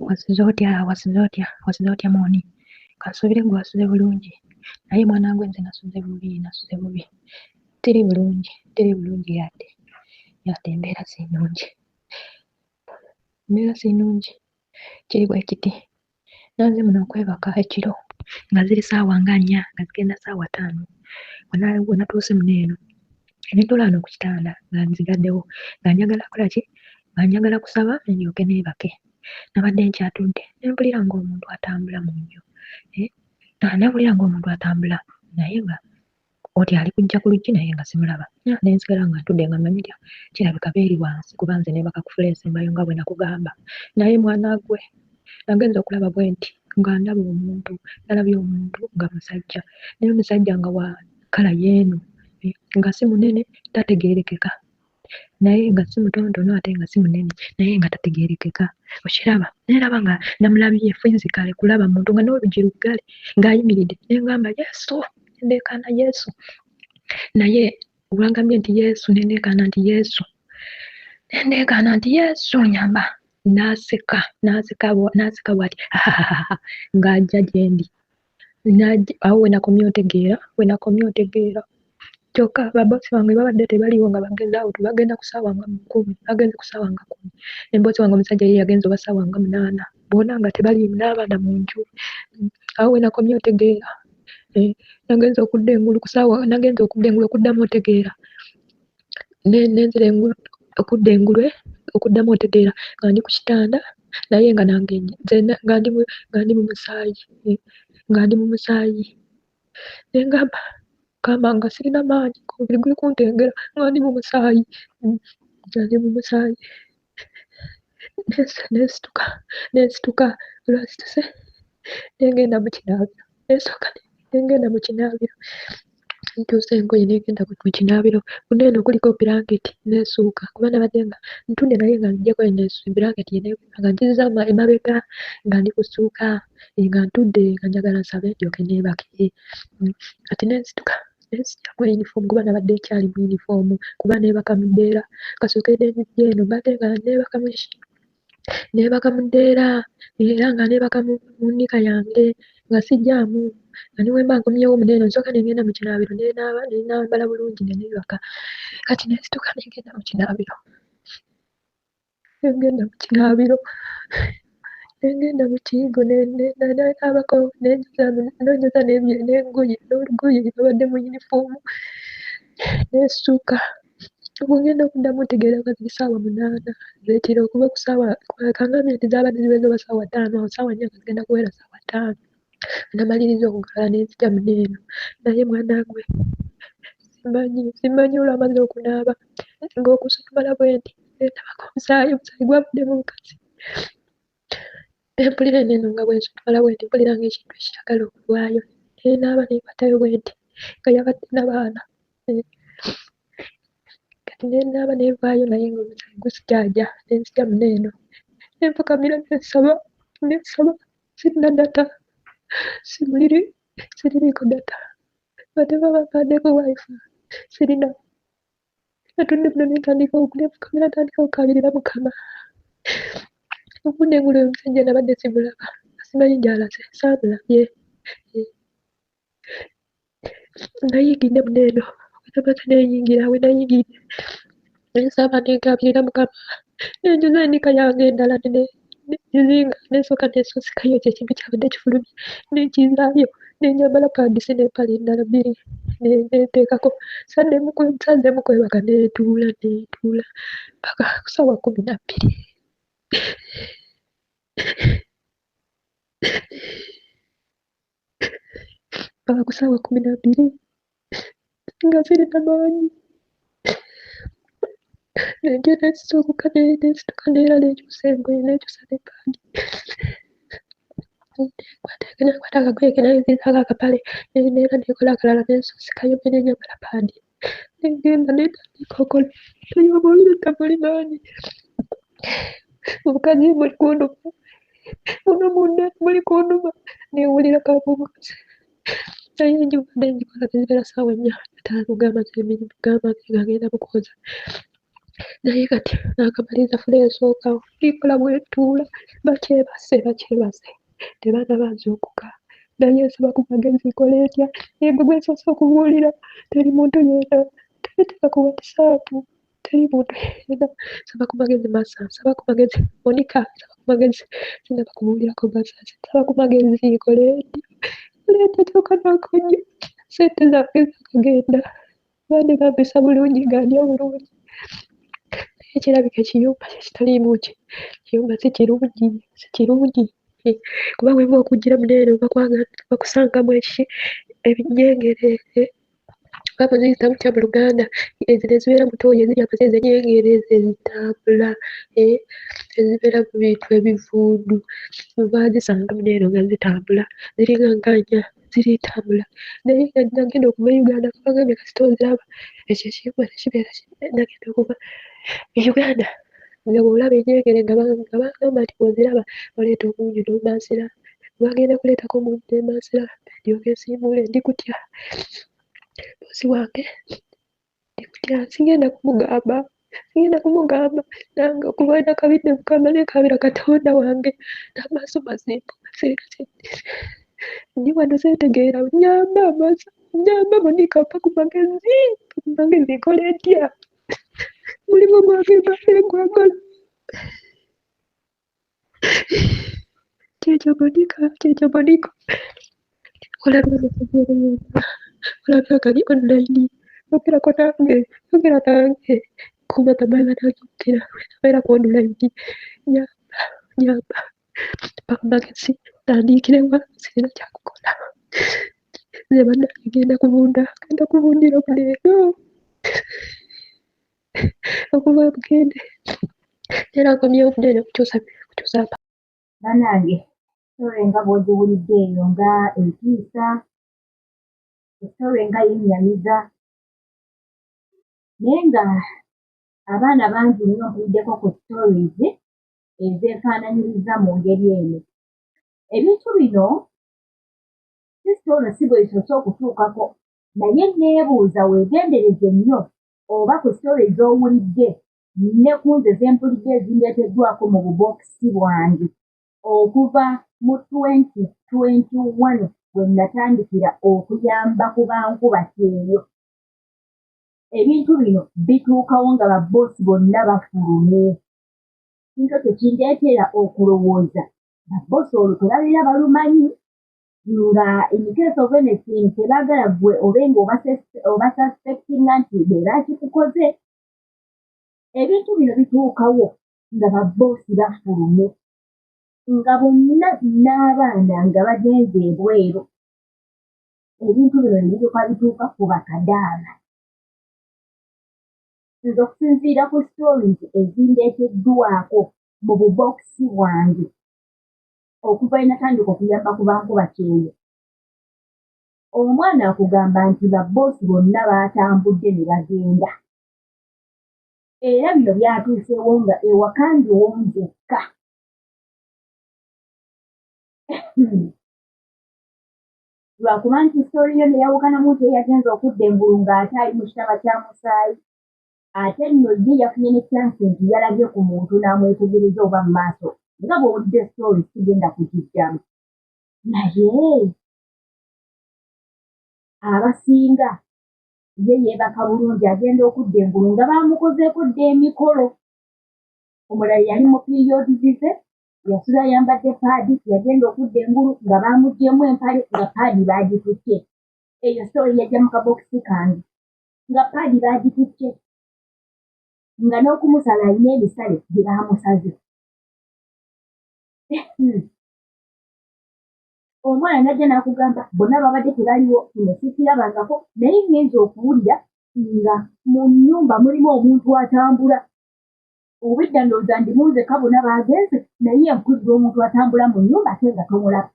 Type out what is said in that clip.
wasize otya Mooni? Kansuubire gwe wasuze bulungi. Naye mwana gwe nze nasuze bubi. Tiri bulungi yadde embeera si nnungi. Kiri bwe kiti. Nanze muno okwebaka ekiro nga ziri ssaawa nga 4 nga zigenda ssaawa 5. We natuuse muno eno. Ne ntuula wano ku kitanda nga nzigaddewo nga njagala kukola ki? Nga njagala kusaba ndyoke neebake. Nabadde nkyatudde ne mpulira ng'omuntu atambula mu nju. Naye nga oti ali kujja ku luggi naye nga simulaba. Ne nsigala nga ntudde nga mmanyi kirabika beeri wansi kuba nze neebaka ku fulo esembayo nga bwe nakugamba. Naye mwana gwe nagenza okulaba bwe nti nga nalabye omuntu nga musajja. Naye omusajja nga wa kala y'eno nga si munene tategeerekeka. Naye nga si mutonotono ate nga si munene naye nga tategeerekeka. Okiraba? Neeraba nga namulabye physically kulaba muntu nga n'oluggi luggale ng'ayimiridde ne ngamba Yesu, ndeekaana Yesu. Naye olwangambye nti Yesu ne ndeekaana nti Yesu nyamba. N'aseka bw'ati ng'ajja gye ndi. Awo we nakomye otegeera. Kyokka baboosi bange babadde tebaliwo nga bagezaawo bagenda ku ssaawa nga 10. Ne boosi wange omusajja ye yagenza oba ssaawa nga 8. Bonna nga tebaliimu n'abaana mu nju. Awo we nakomye otegeera. Nagenza okudda engulu okuddamu otegeera. Nenzira engulu okuddamu otegeera nga ndi ku kitanda naye nga nange nga ndi mu musaayi. Ne ngamba nga sirina maanyi omubiri guli kuntengera nga ndi mu musaayi. Nesituka lwasituse negenda mu kinaabiro. Ntuusa engoye negenda mu kinaabiro. Kuno eno kuliko blanketi nesuuka kuba nabadde nga ntudde naye nga ngyako blanketi nga ngiziza emabega nga ndi kusuuka nga ntudde nga njagala nsabe ndyoke neebake. Kati nensituka nensijja mu yunifoomu kuba nabadde nkyali mu yunifoomu kuba neebaka mu ddeera. Kasookedde nzija eno mbadde nga neebaka mu ddeera era nga neebaka mu nnika yange nga sijjaamu. Nga ne bwe mba nkomyewo muno eno nsooka negenda mu kinaabiro nenaambala bulungi ne neebaka. Kati nensituka negenda mu kinaabiro. Negenda mu kiyigo nenaabako nonyoza n'olugoye babadde mu yunifoomu nesuuka. Obugenda okuddamu otegeera nga ziri ssaawa 8 z'ekiro okuva ku ssaawa kangambye nti zaabadde ziweze oba ssaawa 5 awo ssaawa 4 nga zigenda kuwera ssaawa 5. Namaliriza okugala nenzija muno eno. Naye mwana gwe simanyi olwamaze okunaaba ng'okusunubala bwe nti nendabako omusaayi gwavudde mu mukazi. Empulira eno nga bwe nsunubala bwe nti mpulira ng'ekintu ekyagala okuvaayo. Nenaaba nekwatayo bwe nti nga yabadde n'abaana. Kati nenaaba nevaayo naye ng'omusaayi gusikyajja. Nenzija muno eno nenfukamira nensaba. Sirina data. Siririiko data. Badde bampadeko wifi. Sirina. Natudde muno nenfukamira ntandika okukaabirira Mukama. Okudda engulu omusajja nabadde simulaba. Simanyi gy'alaze. Saamulabye. Nayingidde muno eno. We nayingidde. Nensaba nenkaabirira Mukama. Nenjuza ennika yange endala nezinga nensooka nensosekayo ekyo ekintu kyabadde kifulumye. Nenkizaayo nenyambala paadisi n'empale endala 2 nenteekako. Nsaddemu kwebaka netuula paka ku ssaawa 12. Paka ku ssaawa 12 nga sirina maanyi. Nenjya nensituka neera nekyusa engoye nekyusa ne paadi. Nekwata akagoye ke nayozaako akapale neera nekola akalala nensosekayo nenyambala paadi. Negenda netandika okola. Toyobuulire muli maanyi. Obukazi buli kunduma. Muno munda muli kunduma. Newulira kabubuzi. Naye enjuba nengikola nezibeera ssaawa 4 5 g'amaze emirimu g'amaze nga ngenda mu kwoza. naye kati nakamaliza fula esookawo ndikola bwetuula bakyebase tebaana bazuukuka naye nsaba ku magezi kola etya yego gwesoose okubuulira teri muntu yena tereeteka ku whatsapp teri muntu yena nsaba ku magezi masa nsaba ku magezi monika nsaba ku magezi sinaba kubuulirako masasi nsaba ku magezi kola etya kyokka nakonya sente zange zakagenda baane bampisa bulungi nga ndya bulungi ekirabika ekiyumba kitaliimu ki kiyumba si kirungi kuba bweba okugira muneeno bakusangamu ebinyengereze baba ziyita mutya mu Luganda ezino ezibeera mutooyi eziri amazeezi enyengereze ezitambula ezibeera mu bintu ebivundu bazisanga muneeno nga zitambula ziringa nkanya ziritambula naye nagenda okuva Uganda kubagambye kasita oziraba ekyo ekiyumba tekibeera nagenda okuva Uganda nga bw'olaba enjengere nga bagamba nti bw'oziraba oleeta omunyu n'omansira bagenda kuleetako omunyu n'emansira ndyoke nsiimuule ndi kutya bosi wange ndi kutya sigenda kumugamba nange okuba nakabidde mukama nekabira Katonda wange n'amaaso mazimbu ndi wano seetegeera nyamba Monika mpa ku magezi kola etya mulimu gwange mbadde gwagala kyekyo Monika olabye kali online yogera nange kuba tamala najukira abeera ku online nyamba mpa ku magezi tandikiremu sirina kyakukola nze bannange genda kubundira buleero okuva bugende era nkomye obunene kukyusa bannange sitore nga bw'ogiwulidde eyo nga entiisa sitore nga yennyamiza naye nga abaana bangi nnyo mpuliddeko ku stories ezeefaananyiriza mu ngeri eno ebintu bino si sitore si bwe bisoose okutuukako naye neebuuza weegendereze nnyo oba ku sitore z'owulidde ne ku nze zempulidde ezindeeteddwako mu bubookisi bwange okuva mu 2021 bwe natandikira okuyamba ku bankuba kyeyo ebintu bino bituukawo nga babboosi bonna bafulumye kintu tekindeetera okulowooza babboosi olwo tebabira balumanyi nga in case of anything tebaagala ggwe obenga oba suspectinga nti beerakikukoze ebintu bino bituukawo nga babboosi bafulumye nga bonna n'abaana nga bagenze ebweru ebintu bino ne bituuka ku bakadaala nze okusinziira ku stories ezindeeteddwako mu bubookisi bwange okuva enatandika okuyamba ku bankuba kyeyo omwana akugamba nti babboosi bonna baatambudde ne bagenda era bino byatuuseewo nga ewaka ndiwo nzekka lwakuba nti sitoori yo neyawukanamu nti eyagenza okudda engulu ng'ate ali mu kitaba kya musaayi ate nno ye yafunye ne chansi nti yalabye ku muntu n'amwetegereza oba mu maaso nga bw'owulidde sitoori sigenda kugijjamu naye abasinga ye yeebaka bulungi agenda okudda engulu nga baamukozeeko dda emikolo omulala yali mu piriyoodi ze yasula yambadde paadi yagenda okudda engulu nga baamuggyeemu empale nga paadi baagitutte eyo sitoori yajja mu kabokisi kange nga paadi baagitutte nga n'okumusala alina ebisale bye baamusaze omwana najja n'akugamba bonna babadde tebaliwo kino sikirabangako naye ngenza okuwulira nga mu nnyumba mulimu omuntu atambula obwedda ndowooza ndimunzeka bonna baagenze naye mpulira omuntu atambula mu nnyumba ate nga tomulaba